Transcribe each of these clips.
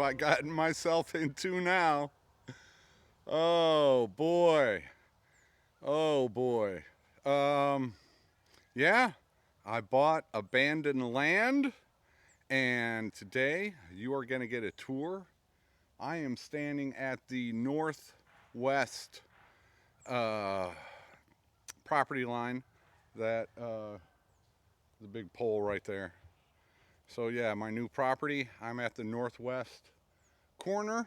I gotten myself into now? Oh boy. Oh boy. Yeah, I bought abandoned land, and today you are going to get a tour. I am standing at the northwest property line, that the big pole right there. So yeah, my new property. I'm at the northwest corner.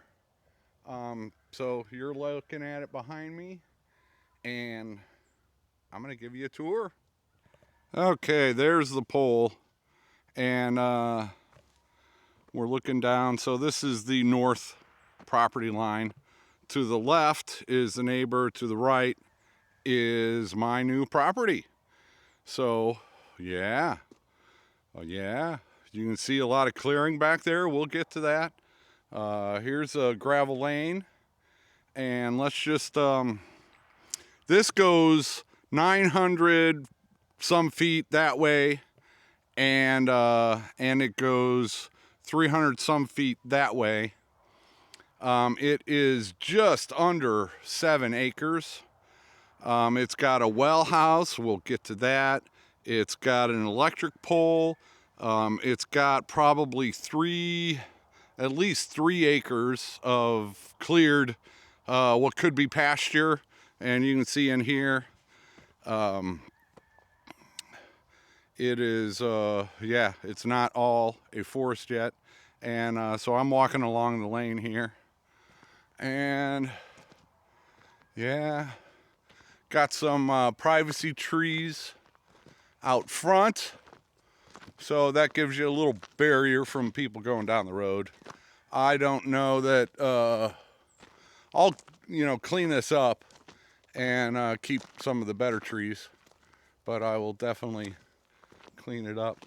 So you're looking at it behind me, and I'm gonna give you a tour. Okay, there's the pole, and we're looking down. So this is the north property line. To the left is the neighbor. To the right is my new property. So yeah, yeah, you can see a lot of clearing back there. We'll get to that. Here's a gravel lane, and let's just this goes 900 some feet that way, and it goes 300 some feet that way. It is just under 7 acres. It's got a well house. We'll get to that. It's got an electric pole. It's got probably at least 3 acres of cleared, what could be pasture. And you can see in here, it is, yeah, it's not all a forest yet. And so I'm walking along the lane here. And yeah, got some privacy trees out front. So that gives you a little barrier from people going down the road. I don't know that I'll clean this up and keep some of the better trees, but I will definitely clean it up.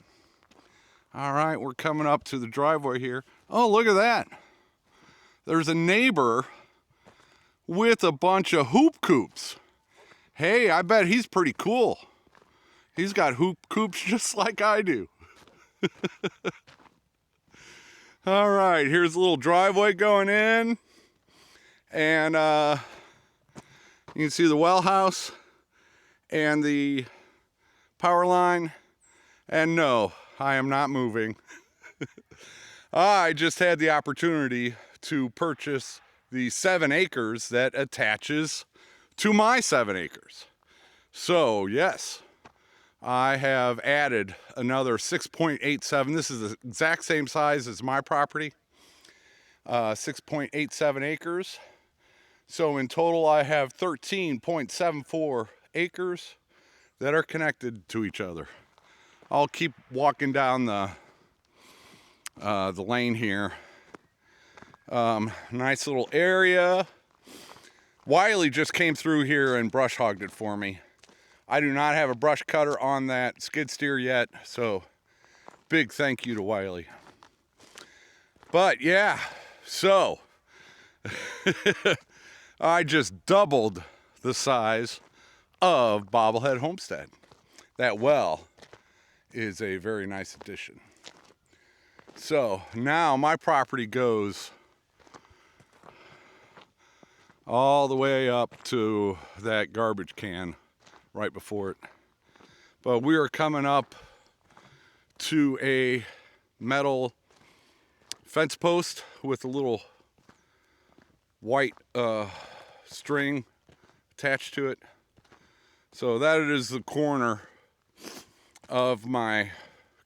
All right, we're coming up to the driveway here. Oh, look at that. There's a neighbor with a bunch of hoop coops. Hey, I bet he's pretty cool. He's got hoop coops just like I do. All right, here's a little driveway going in, and you can see the well house and the power line. And no, I am not moving. I just had the opportunity to purchase the 7 acres that attaches to my 7 acres. So yes, I have added another 6.87. This is the exact same size as my property, 6.87 acres. So in total, I have 13.74 acres that are connected to each other. I'll keep walking down the lane here. Nice little area. Wiley just came through here and brush hogged it for me. I do not have a brush cutter on that skid steer yet, so big thank you to Wiley. But yeah, so I just doubled the size of Bobblehead Homestead. That well is a very nice addition. So now my property goes all the way up to that garbage can right before it. But we are coming up to a metal fence post with a little white string attached to it. So that is the corner of my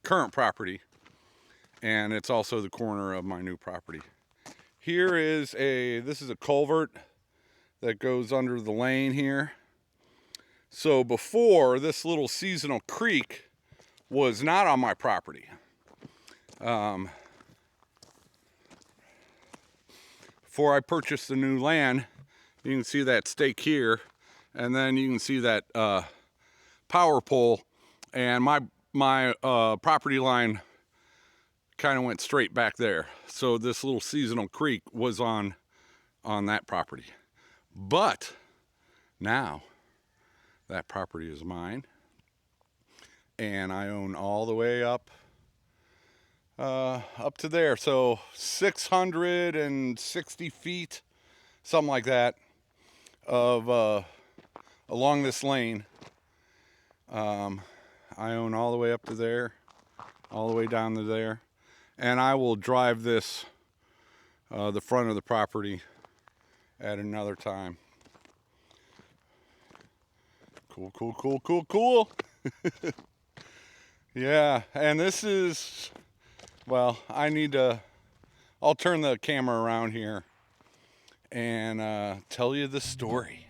current property, and it's also the corner of my new property. Here is this is a culvert that goes under the lane here. So before, this little seasonal creek was not on my property. Before I purchased the new land, you can see that stake here, and then you can see that power pole, and my property line kind of went straight back there. So this little seasonal creek was on that property. But now that property is mine, and I own all the way up up to there. So 660 feet, something like that, of along this lane. I own all the way up to there, all the way down to there, and I will drive this, the front of the property, at another time. Cool, cool, cool, cool, cool. Yeah, and this is, well, I'll turn the camera around here and tell you the story.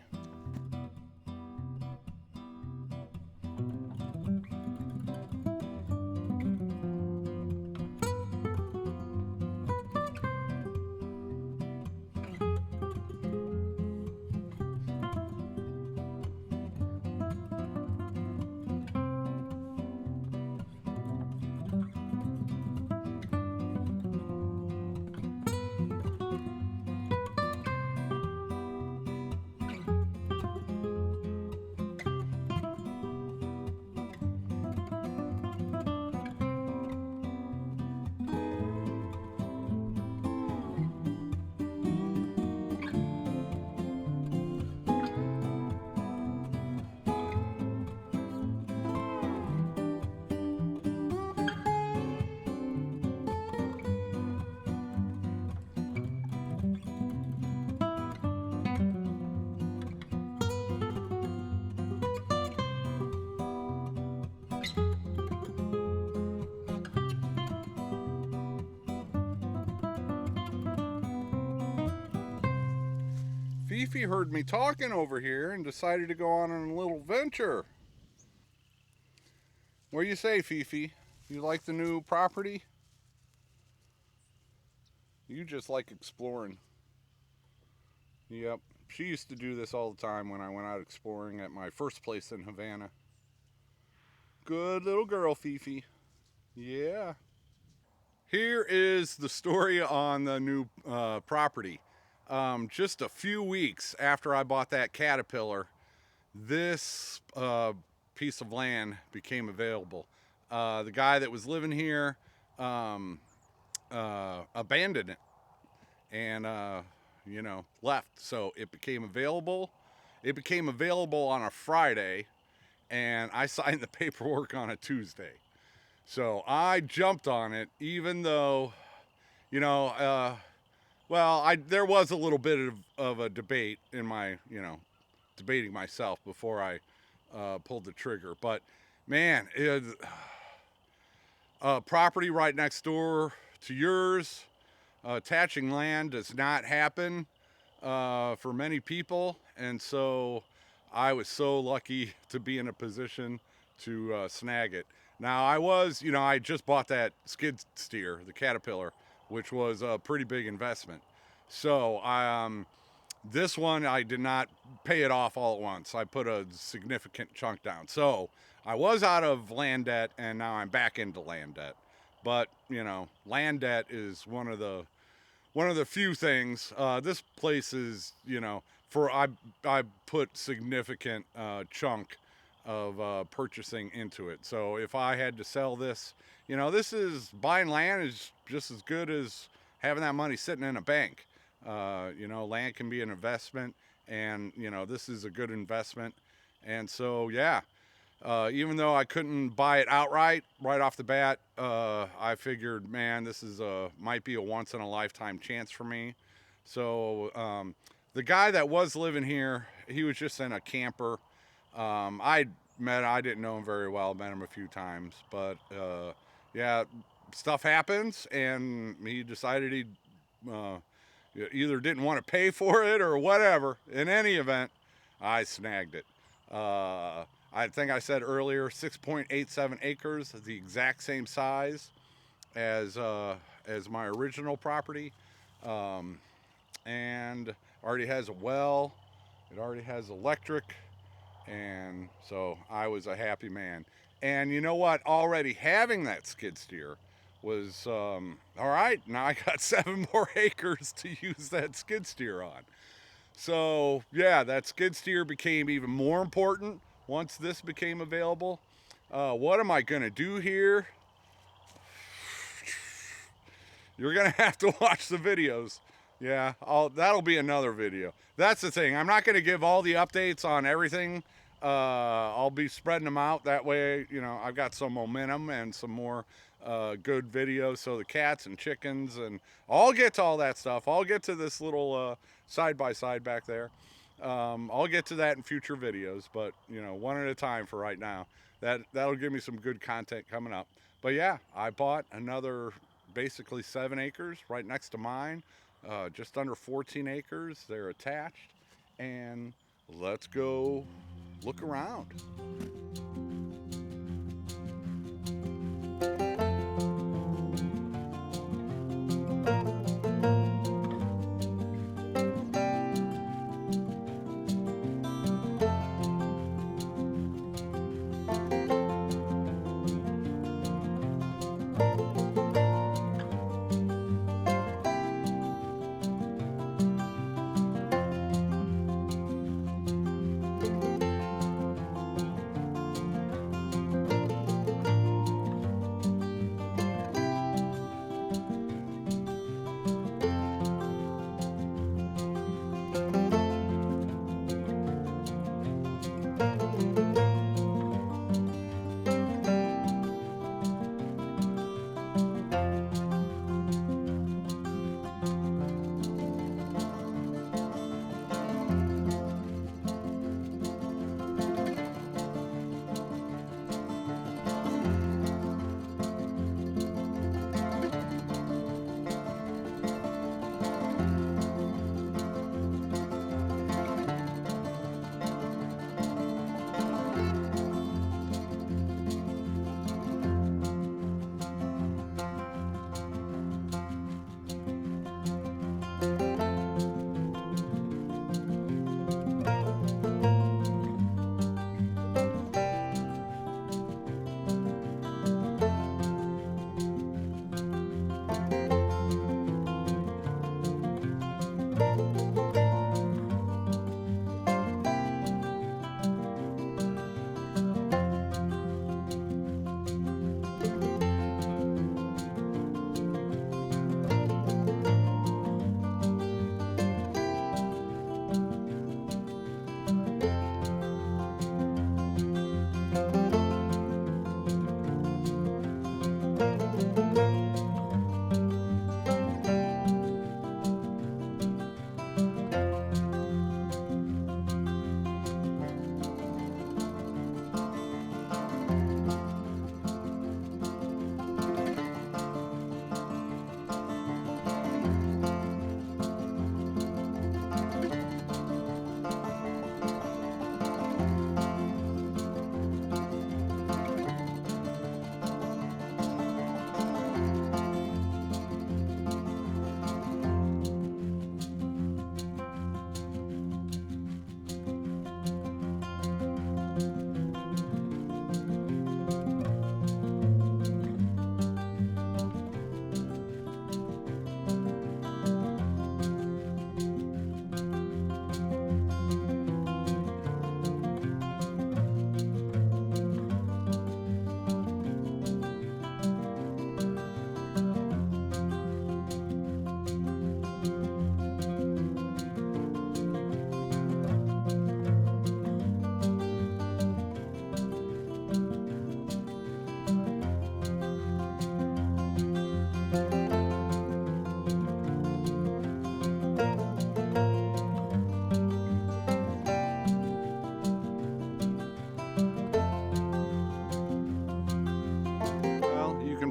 Fifi heard me talking over here and decided to go on a little venture. What do you say, Fifi? You like the new property? You just like exploring. Yep. She used to do this all the time when I went out exploring at my first place in Havana. Good little girl, Fifi. Yeah. Here is the story on the new property. Just a few weeks after I bought that Caterpillar, this piece of land became available. The guy that was living here abandoned it and left. So it became available. It became available on a Friday, and I signed the paperwork on a Tuesday. So I jumped on it, even though, there was a little bit of a debate in my, debating myself before I pulled the trigger. But man, property right next door to yours, attaching land does not happen for many people, and so I was so lucky to be in a position to snag it. Now I just bought that skid steer, the Caterpillar, which was a pretty big investment. So this one I did not pay it off all at once. I put a significant chunk down. So I was out of land debt, and now I'm back into land debt. But land debt is one of the few things. This place is, I put significant chunk of purchasing into it. So if I had to sell this, this is buying land is just as good as having that money sitting in a bank. Land can be an investment, and this is a good investment. And so even though I couldn't buy it outright right off the bat, I figured, man, this is might be a once in a lifetime chance for me. So the guy that was living here, he was just in a camper. I didn't know him very well, met him a few times, but stuff happens, and he decided he either didn't want to pay for it or whatever. In any event, I snagged it. I think I said earlier, 6.87 acres, the exact same size as my original property, and already has a well. It already has electric. And so I was a happy man. And you know what? Already having that skid steer was, all right, now I got 7 more acres to use that skid steer on. So that skid steer became even more important once this became available. What am I going to do here? You're gonna have to watch the videos. Yeah, that'll be another video. That's the thing. I'm not gonna give all the updates on everything. I'll be spreading them out. That way, you know, I've got some momentum and some more good videos. So the cats and chickens, and I'll get to all that stuff. I'll get to this little side-by-side back there. I'll get to that in future videos, but you know, one at a time for right now. That'll give me some good content coming up. But yeah, I bought another basically 7 acres right next to mine, just under 14 acres. They're attached, and let's go look around.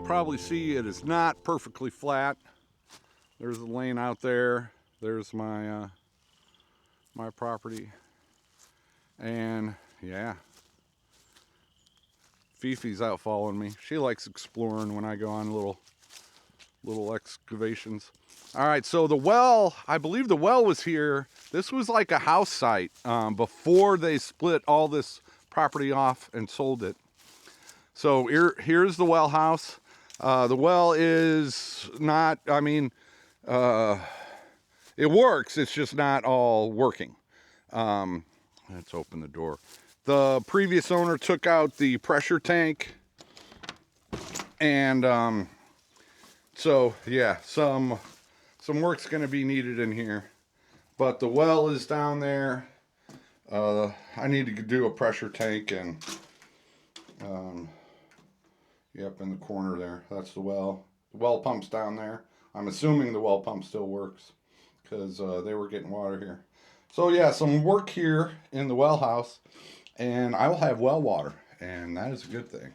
Probably see it is not perfectly flat. There's the lane out there. There's my my property, and yeah, Fifi's out following me. She likes exploring when I go on little excavations. All right, so the well, I believe the well was here. This was like a house site before they split all this property off and sold it. So here's the well house. The well is not, I mean, it works, it's just not all working. Let's open the door. The previous owner took out the pressure tank and So yeah, some work's gonna be needed in here. But the well is down there. I need to do a pressure tank and yep, in the corner there. That's the well. The well pump's down there. I'm assuming the well pump still works because they were getting water here. So yeah, some work here in the well house, and I will have well water, and that is a good thing.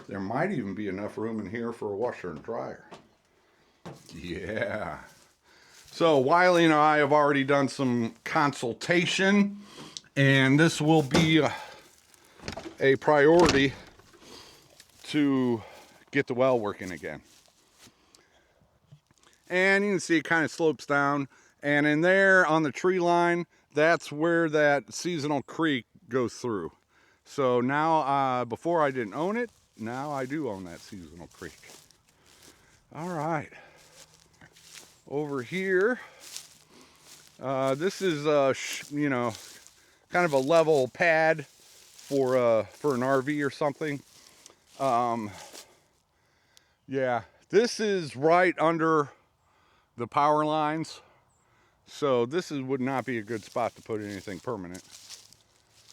There might even be enough room in here for a washer and dryer. Yeah. So Wiley and I have already done some consultation, and this will be a priority to get the well working again. And you can see it kind of slopes down, and in there on the tree line, that's where that seasonal creek goes through. So now, before I didn't own it, now I do own that seasonal creek. All right. Over here, this is you know, kind of a level pad for an RV or something. Yeah, this is right under the power lines, so this would not be a good spot to put anything permanent,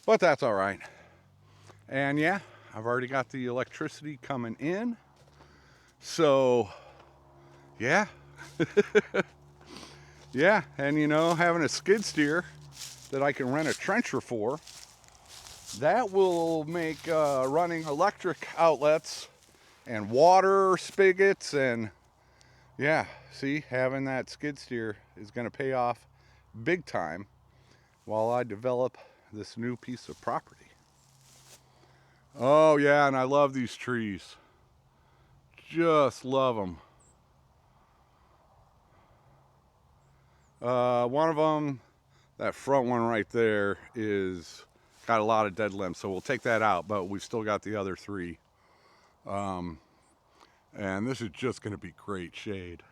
but that's all right. And yeah, I've already got the electricity coming in, so yeah. Yeah, and you know, having a skid steer that I can rent a trencher for, that will make running electric outlets and water spigots, and yeah, see, having that skid steer is going to pay off big time while I develop this new piece of property. Oh yeah, and I love these trees. Just love them. One of them, that front one right there, is got a lot of dead limbs, so we'll take that out, but we've still got the other three. And this is just going to be great shade.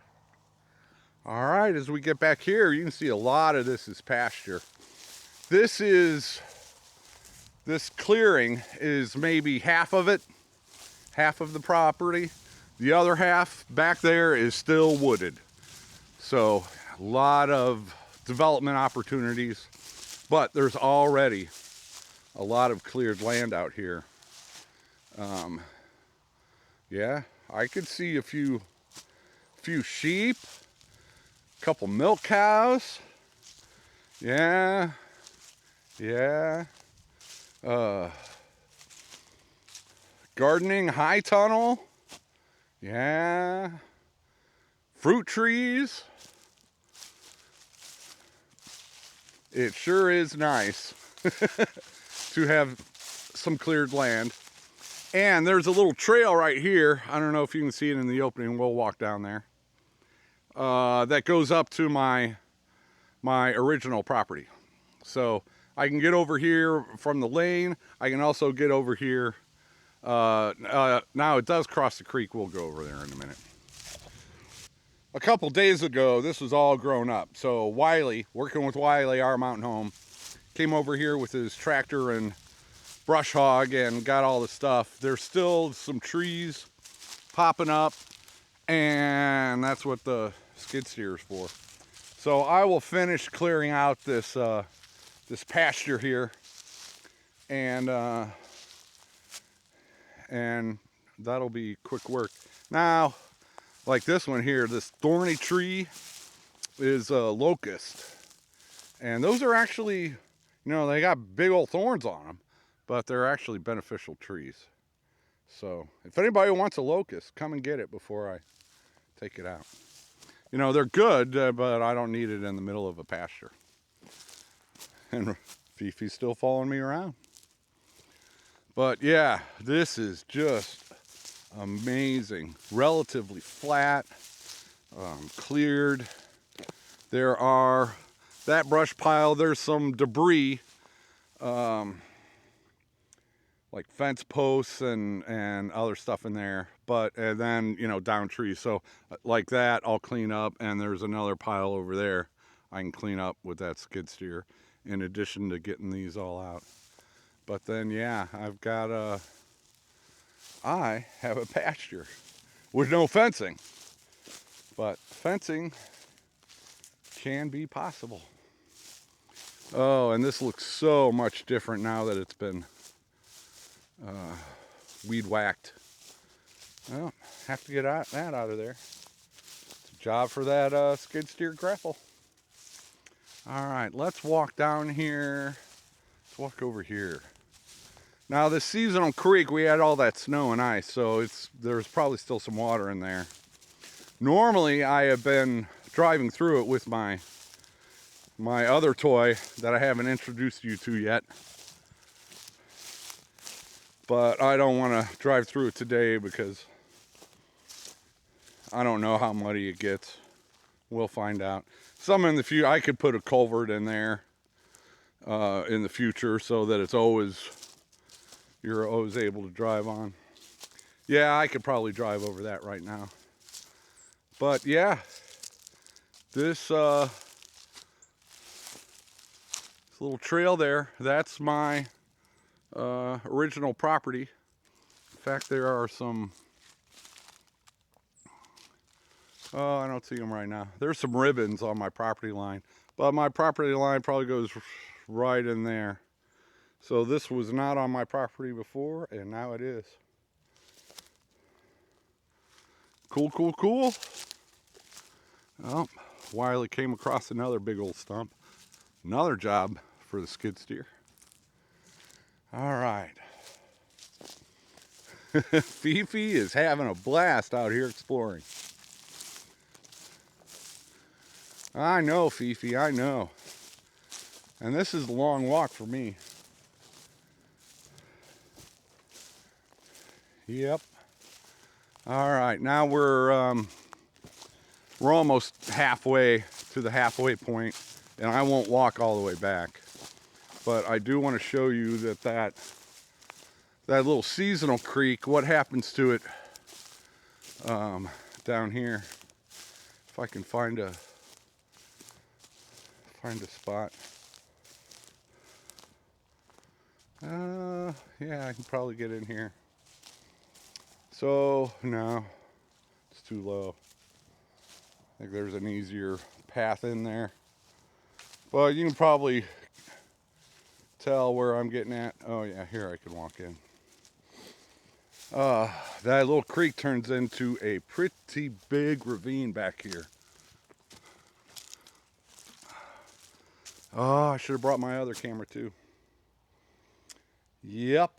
All right, as we get back here, you can see a lot of this is pasture. This clearing is maybe half of it, half of the property. The other half back there is still wooded. So a lot of development opportunities, but there's already a lot of cleared land out here. Yeah, I could see a few sheep, a couple milk cows. Yeah. Gardening high tunnel. Yeah. Fruit trees. It sure is nice to have some cleared land. And there's a little trail right here. I don't know if you can see it in the opening. We'll walk down there. That goes up to my original property. So I can get over here from the lane. I can also get over here. Now it does cross the creek. We'll go over there in a minute. A couple days ago, this was all grown up. So Wiley, working with Wiley, our mountain home, came over here with his tractor and brush hog and got all the stuff. There's still some trees popping up, and that's what the skid steer is for. So I will finish clearing out this this pasture here, and that'll be quick work. Now, like this one here, this thorny tree is a locust, and those are actually, you know, they got big old thorns on them, but they're actually beneficial trees. So if anybody wants a locust, come and get it before I take it out. You know, they're good, but I don't need it in the middle of a pasture. And Fifi's still following me around. But yeah, this is just amazing. Relatively flat, cleared. There are, that brush pile, there's some debris, like fence posts and other stuff in there, and then, you know, down trees. So like that, I'll clean up, and there's another pile over there I can clean up with that skid steer, in addition to getting these all out. But then, yeah, I have a pasture with no fencing. But fencing can be possible. Oh, and this looks so much different now that it's been weed whacked. Well, have to get that out of there. It's a job for that skid steer grapple. All right, let's walk down here. Let's walk over here. Now this seasonal creek, we had all that snow and ice, so there's probably still some water in there. Normally, I have been driving through it with my other toy that I haven't introduced you to yet. But I don't want to drive through it today because I don't know how muddy it gets. We'll find out. Some in the future, I could put a culvert in there in the future so that you're always able to drive on. Yeah, I could probably drive over that right now. But yeah, this little trail there, that's my original property. In fact, there are some, oh, I don't see them right now. There's some ribbons on my property line, but my property line probably goes right in there. So this was not on my property before, and now it is. Cool, cool, cool. Oh, Wiley came across another big old stump. Another job for the skid steer. All right. Fifi is having a blast out here exploring. I know, Fifi, I know. And this is a long walk for me. Yep. All right, now we're almost halfway to the halfway point, and I won't walk all the way back. But I do want to show you that little seasonal creek, what happens to it down here. If I can find a spot. Yeah, I can probably get in here. So, no, it's too low. I think there's an easier path in there. Well, you can probably tell where I'm getting at. Oh yeah, here I can walk in. That little creek turns into a pretty big ravine back here. Oh, I should have brought my other camera too. Yep.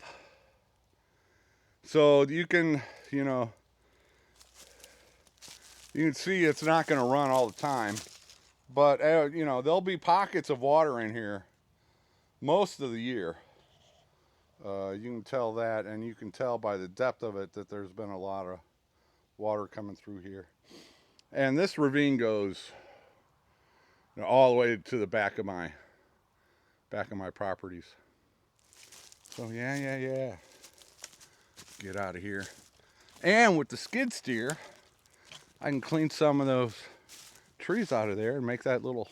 So you can, you can see it's not going to run all the time. But, there'll be pockets of water in here most of the year. You can tell that, and you can tell by the depth of it that there's been a lot of water coming through here. And this ravine goes all the way to the back of my properties. So yeah. Get out of here. And with the skid steer, I can clean some of those trees out of there and make that little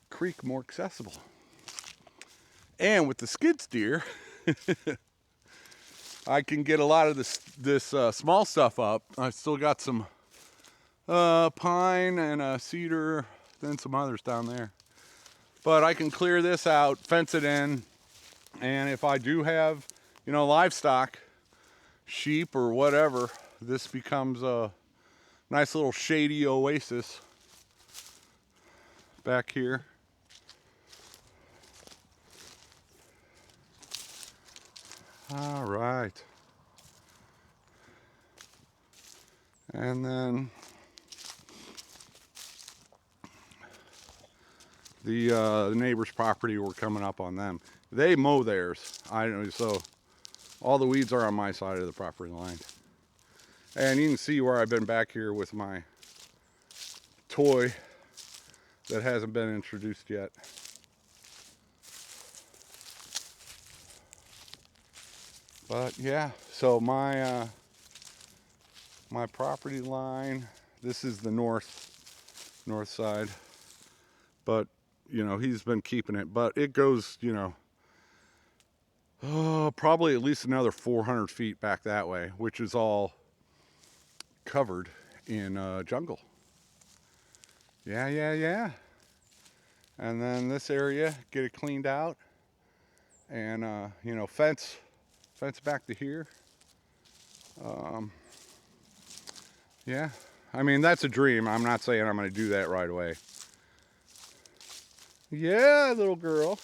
creek more accessible. And with the skid steer, I can get a lot of this small stuff up. I still got some pine and cedar, then some others down there. But I can clear this out, fence it in, and if I do have, livestock, sheep or whatever, this becomes a nice little shady oasis back here. All right. And then the neighbor's property, we're coming up on them. They mow theirs. So all the weeds are on my side of the property line. And you can see where I've been back here with my toy that hasn't been introduced yet. But yeah, so my property line, this is the north side. But, he's been keeping it. But it goes, probably at least another 400 feet back that way, which is all covered. in jungle. Yeah, yeah, yeah. And then this area, get it cleaned out, and you know, fence back to here. Yeah, I mean, that's a dream. I'm not saying I'm going to do that right away. Yeah, little girl,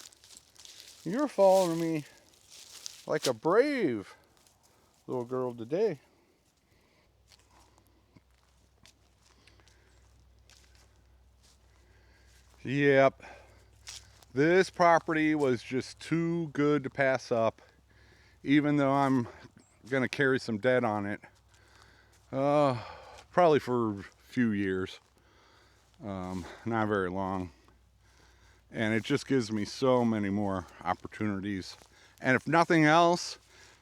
you're following me like a brave little girl today. Yep, this property was just too good to pass up, even though I'm going to carry some debt on it. Probably for a few years, not very long. And it just gives me so many more opportunities. And if nothing else,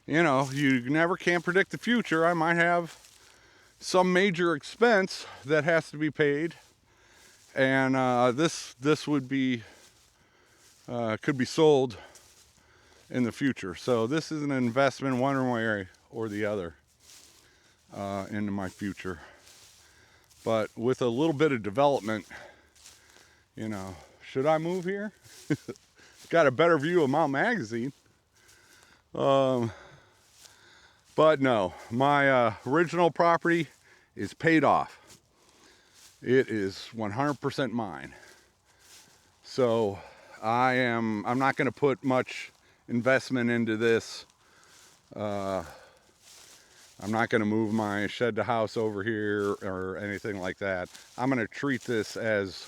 you know, you never can predict the future. I might have some major expense that has to be paid, and this would be could be sold in the future. So this is an investment one way or the other into my future. But with a little bit of development, you know, should I move here? Got a better view of Mount Magazine. But no, my original property is paid off. It is 100% mine. So I'm not going to put much investment into this. I'm not going to move my shed to house over here or anything like that. I'm going to treat this as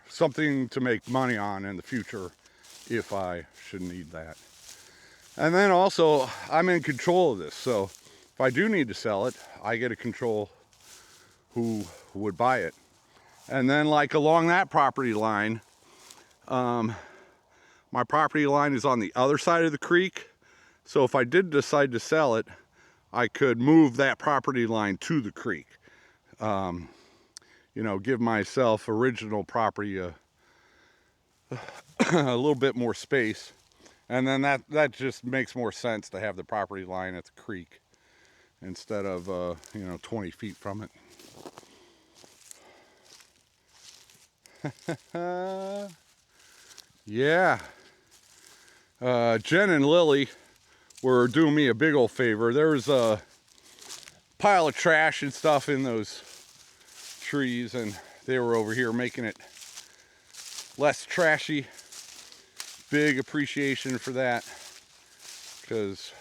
something to make money on in the future if I should need that. And then also, I'm in control of this. So if I do need to sell it, I get to control who would buy it. And then, like, along that property line, my property line is on the other side of the creek. So if I did decide to sell it, I could move that property line to the creek. You know, give myself original property a little bit more space. And then that just makes more sense to have the property line at the creek instead of, you know, 20 feet from it. Yeah. Jenn and Lily were doing me a big old favor. There was a pile of trash and stuff in those trees, and they were over here making it less trashy. Big appreciation for that, because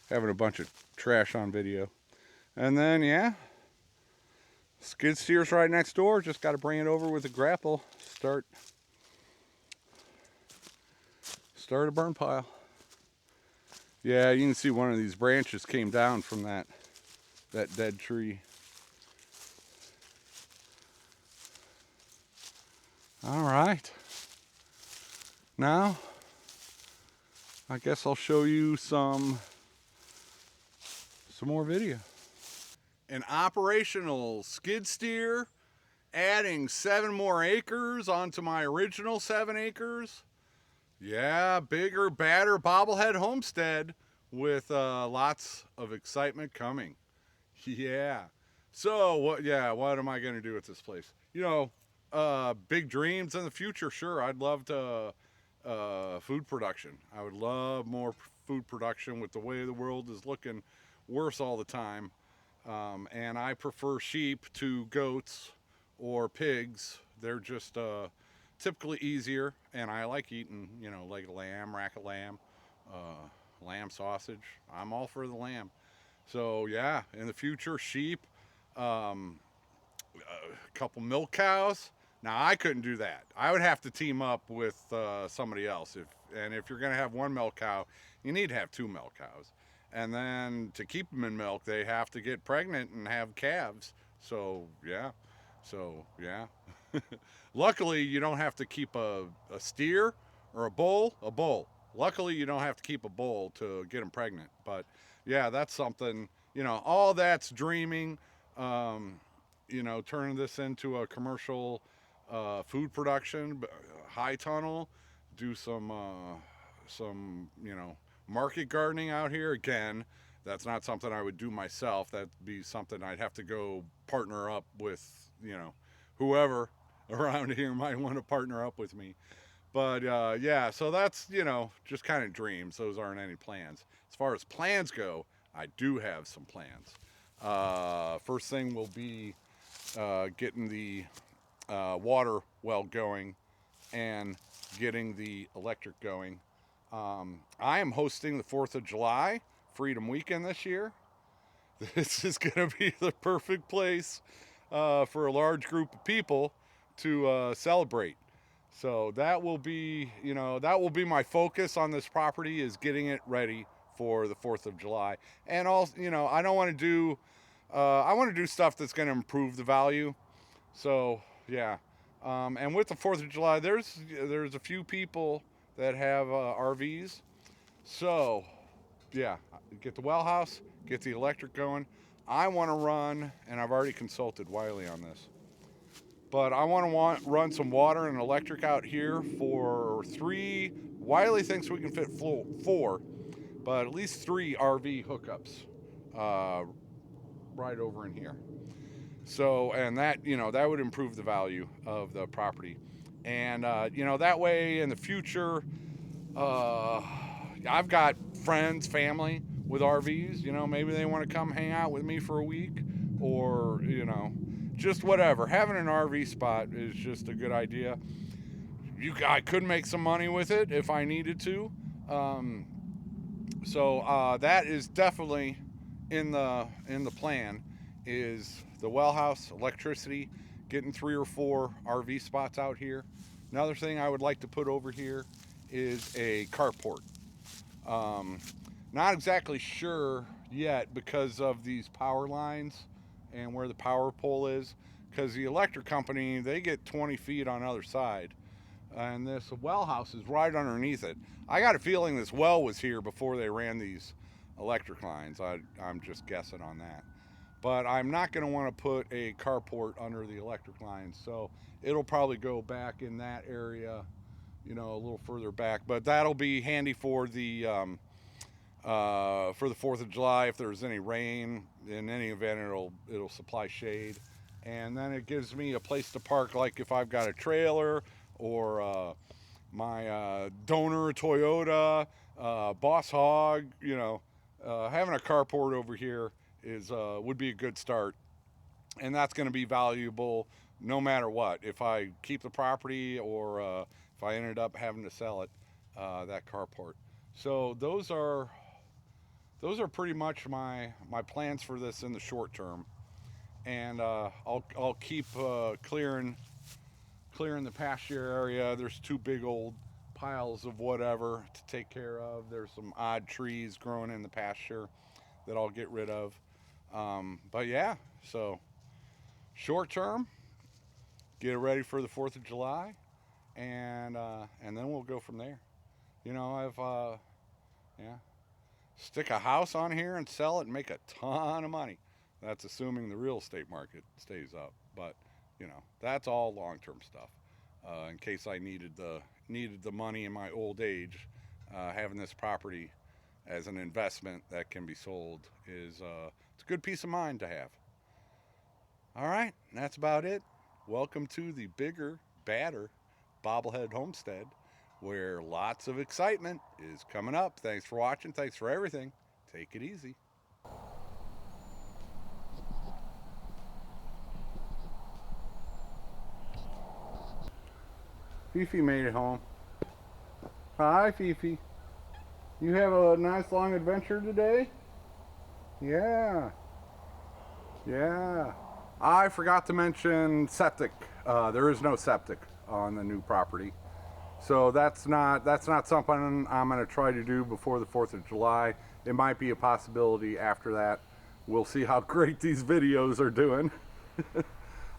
having a bunch of trash on video. And then, yeah, skid steer's right next door. Just got to bring it over with a grapple. Start a burn pile. Yeah, you can see one of these branches came down from that dead tree. All right. Now, I guess I'll show you some more video. An operational skid steer, adding 7 more acres onto my original 7 acres. Yeah, bigger, badder bobblehead homestead with lots of excitement coming. Yeah. So what am I going to do with this place? You know, big dreams in the future. Sure, I'd love to food production. I would love more food production with the way the world is looking worse all the time. And I prefer sheep to goats or pigs. They're just typically easier, and I like eating, you know, like lamb, rack of lamb, lamb sausage. I'm all for the lamb. So yeah, in the future, sheep, a couple milk cows. Now I couldn't do that. I would have to team up with somebody else. If you're going to have one milk cow, you need to have 2 milk cows. And then to keep them in milk, they have to get pregnant and have calves. So yeah. Luckily, you don't have to keep a steer or a bull. Luckily, you don't have to keep a bull to get them pregnant. But yeah, that's something, you know, all that's dreaming. You know, turning this into a commercial food production, high tunnel, do some you know, market gardening out here again. That's not something I would do myself. That'd be something I'd have to go partner up with, whoever around here might want to partner up with me. But yeah, so that's, just kind of dreams. Those aren't any plans. As far as plans go, I do have some plans. First thing will be getting the water well going and getting the electric going. I am hosting the 4th of July Freedom Weekend this year. This is going to be the perfect place for a large group of people to celebrate. So that will be, my focus on this property, is getting it ready for the 4th of July. And also, I don't want to do, I want to do stuff that's going to improve the value. So yeah. And with the 4th of July, there's a few people that have RVs. So yeah, get the well house, get the electric going. I want to run, and I've already consulted Wiley on this, but I want to run some water and electric out here for 3. Wiley thinks we can fit 4, but at least 3 RV hookups right over in here. So, and that, that would improve the value of the property. And, that way in the future, I've got friends, family with RVs, maybe they want to come hang out with me for a week, or, just whatever. Having an RV spot is just a good idea. I could make some money with it if I needed to. So that is definitely in the plan, is the well house, electricity, getting 3 or 4 RV spots out here. Another thing I would like to put over here is a carport. Not exactly sure yet because of these power lines and where the power pole is, because the electric company, they get 20 feet on the other side, and this well house is right underneath it. I got a feeling this well was here before they ran these electric lines. I'm just guessing on that. But I'm not going to want to put a carport under the electric lines, so it'll probably go back in that area, a little further back. But that'll be handy for the 4th of July. If there's any rain, in any event, it'll supply shade, and then it gives me a place to park. Like if I've got a trailer, or my donor Toyota, Boss Hog, having a carport over here would be a good start, and that's going to be valuable no matter what. If I keep the property, or if I ended up having to sell it, that carport. So those are pretty much my plans for this in the short term, and I'll keep clearing the pasture area. There's 2 big old piles of whatever to take care of. There's some odd trees growing in the pasture that I'll get rid of. But yeah, so short term, get it ready for the 4th of July, and then we'll go from there. Stick a house on here and sell it and make a ton of money. That's assuming the real estate market stays up, but that's all long-term stuff. In case I needed the money in my old age, having this property as an investment that can be sold it's a good peace of mind to have. All right, that's about it. Welcome to the bigger, badder Bobblehead Homestead, where lots of excitement is coming up. Thanks for watching. Thanks for everything. Take it easy. Fifi made it home. Hi, Fifi. You have a nice long adventure today? Yeah. Yeah. I forgot to mention septic. There is no septic on the new property. So that's not something I'm going to try to do before the 4th of July. It might be a possibility after that. We'll see how great these videos are doing.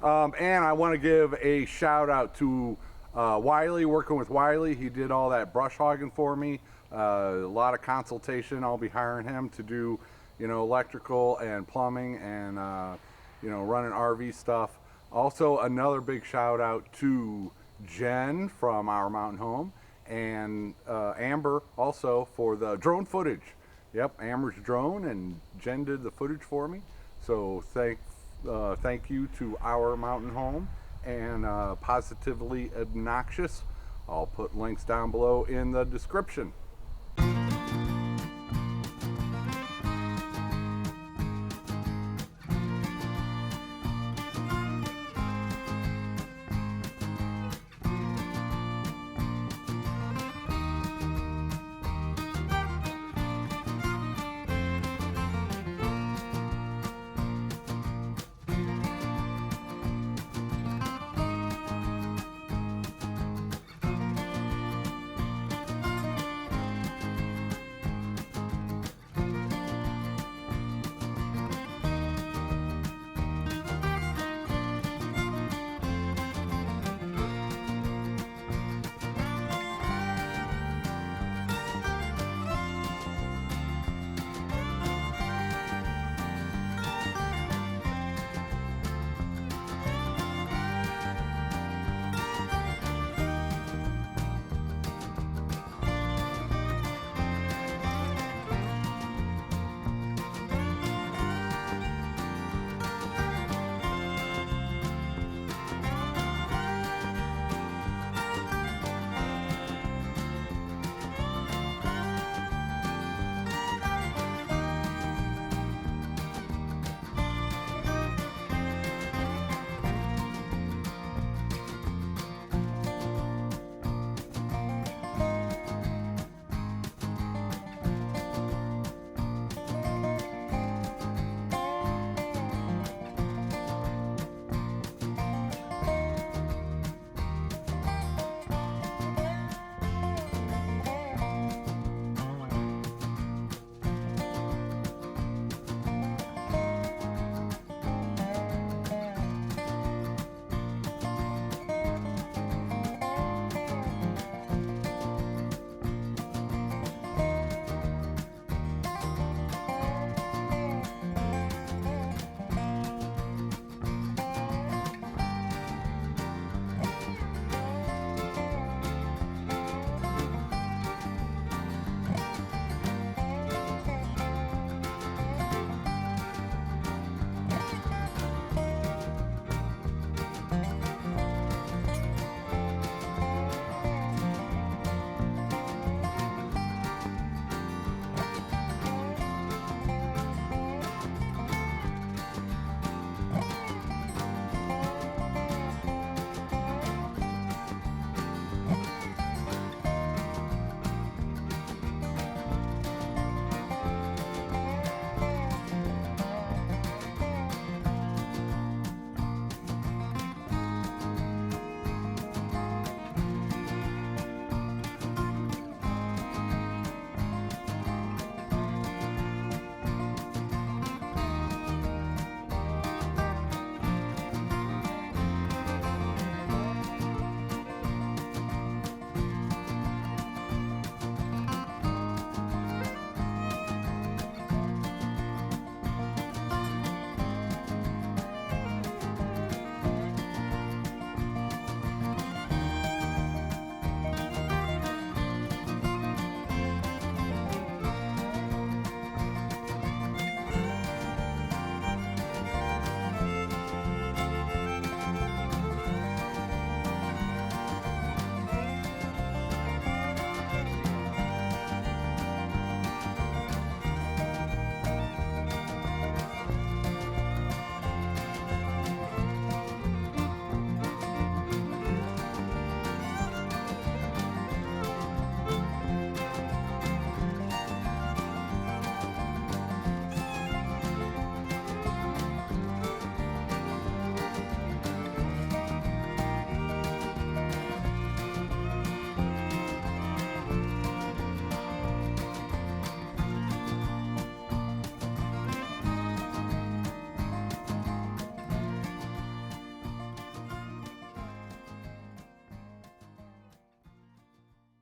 And I want to give a shout out to Wiley, working with Wiley. He did all that brush hogging for me. A lot of consultation. I'll be hiring him to do, electrical and plumbing, and running RV stuff. Also, another big shout out to Jenn from Our Mountain Home, and Amber also for the drone footage. Yep, Amber's drone, and Jen did the footage for me. So thank you to Our Mountain Home and Positively Obnoxious. I'll put links down below in the description.